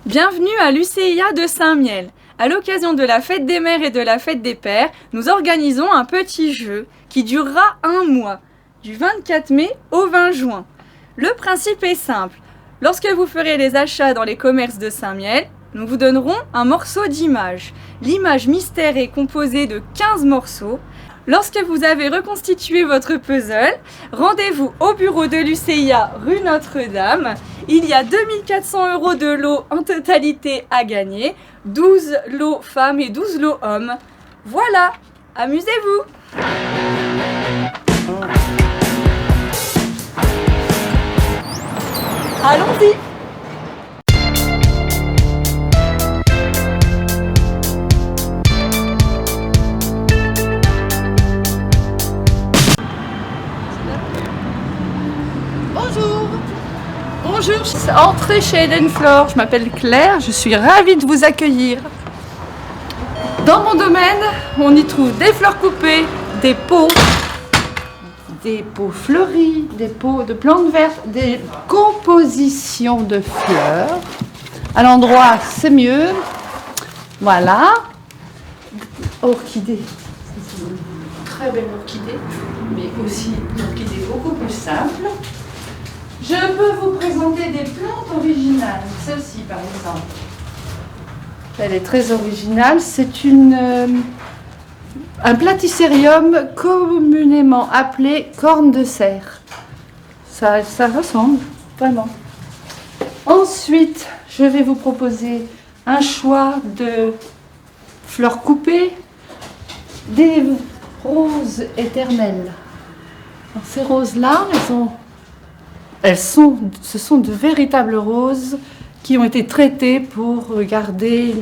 Bienvenue à l'UCIA de Saint-Miel. À l'occasion de la fête des mères et de la fête des pères, nous organisons un petit jeu qui durera un mois, du 24 mai au 20 juin. Le principe est simple. Lorsque vous ferez les achats dans les commerces de Saint-Miel, nous vous donnerons un morceau d'image. L'image mystère est composée de 15 morceaux. Lorsque vous avez reconstitué votre puzzle, rendez-vous au bureau de l'UCIA rue Notre-Dame. Il y a 2400 € de lot en totalité à gagner, 12 lots femmes et 12 lots hommes. Voilà, amusez-vous! Allons-y! Bonjour, entrez chez Eden Flore, je m'appelle Claire, je suis ravie de vous accueillir. Dans mon domaine, on y trouve des fleurs coupées, des pots fleuris, des pots de plantes vertes, des compositions de fleurs. À l'endroit, c'est mieux. Voilà. Orchidée. C'est une très belle orchidée, mais aussi une orchidée beaucoup plus simple. Je peux vous présenter des plantes originales. Celle-ci, par exemple. Elle est très originale. C'est un platycérium communément appelé corne de cerf. Ça ressemble, vraiment. Ensuite, je vais vous proposer un choix de fleurs coupées, des roses éternelles. Alors, ces roses-là, ce sont de véritables roses qui ont été traitées pour garder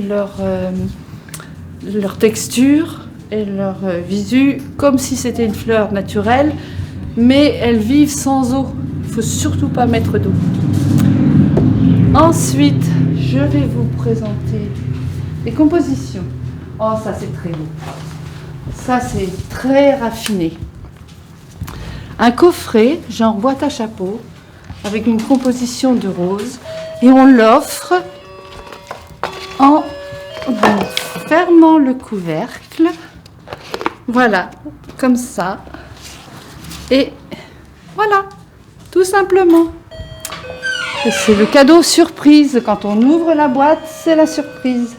leur texture et leur visu comme si c'était une fleur naturelle, mais elles vivent sans eau. Il ne faut surtout pas mettre d'eau. Ensuite, je vais vous présenter les compositions. Oh, ça c'est très beau. Ça c'est très raffiné. Un coffret, genre boîte à chapeau, avec une composition de roses, et on l'offre en fermant le couvercle, voilà, comme ça, et voilà, tout simplement. C'est le cadeau surprise, quand on ouvre la boîte, c'est la surprise.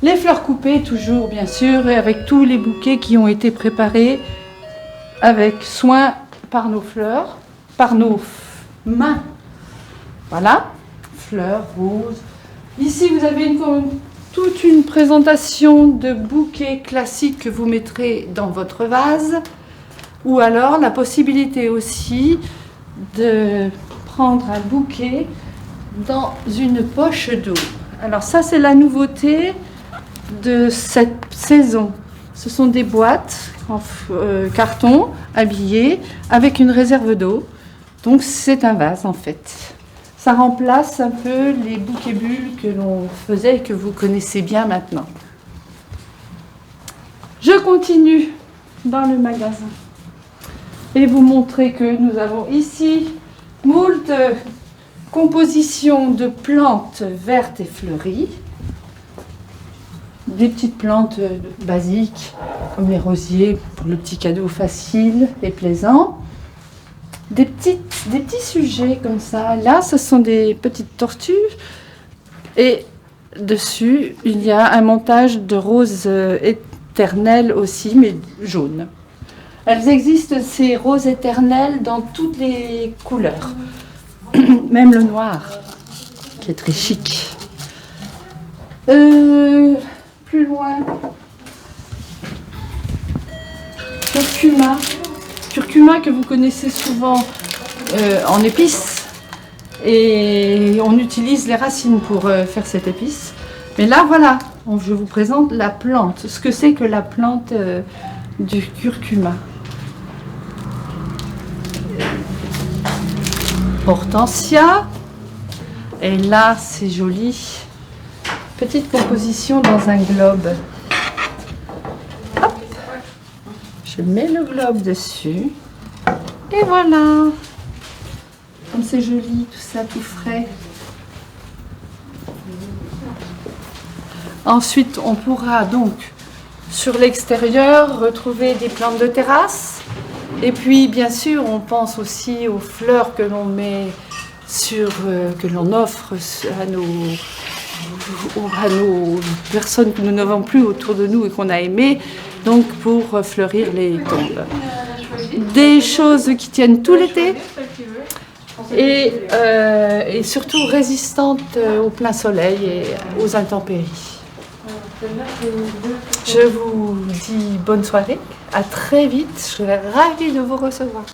Les fleurs coupées, toujours bien sûr, et avec tous les bouquets qui ont été préparés avec soin par nos fleurs, par nos mains. Voilà, fleurs, roses. Ici, vous avez toute une présentation de bouquets classiques que vous mettrez dans votre vase, ou alors la possibilité aussi de prendre un bouquet dans une poche d'eau. Alors ça, c'est la nouveauté de cette saison. Ce sont des boîtes en carton habillées avec une réserve d'eau. Donc c'est un vase en fait. Ça remplace un peu les bouquets bulles que l'on faisait et que vous connaissez bien maintenant. Je continue dans le magasin et vous montrer que nous avons ici moult compositions de plantes vertes et fleuries. Des petites plantes basiques comme les rosiers pour le petit cadeau facile et plaisant. Des petits sujets comme ça. Là, ce sont des petites tortues. Et dessus, il y a un montage de roses éternelles aussi, mais jaunes. Elles existent, ces roses éternelles, dans toutes les couleurs. Même le noir, qui est très chic. Plus loin. Curcuma que vous connaissez souvent en épices, et on utilise les racines pour faire cette épice. Mais là, voilà, je vous présente la plante, ce que c'est que la plante du curcuma. Hortensia, et là, c'est joli. Petite composition dans un globe. Hop. Je mets le globe dessus. Et voilà. Comme c'est joli, tout ça, tout frais. Ensuite, on pourra donc sur l'extérieur retrouver des plantes de terrasse. Et puis, bien sûr, on pense aussi aux fleurs que l'on met que l'on offre à nos personnes que nous n'avons plus autour de nous et qu'on a aimées, donc pour fleurir les tombes. Des choses qui tiennent tout l'été et surtout résistantes au plein soleil et aux intempéries. Je vous dis bonne soirée, à très vite, je serai ravie de vous recevoir.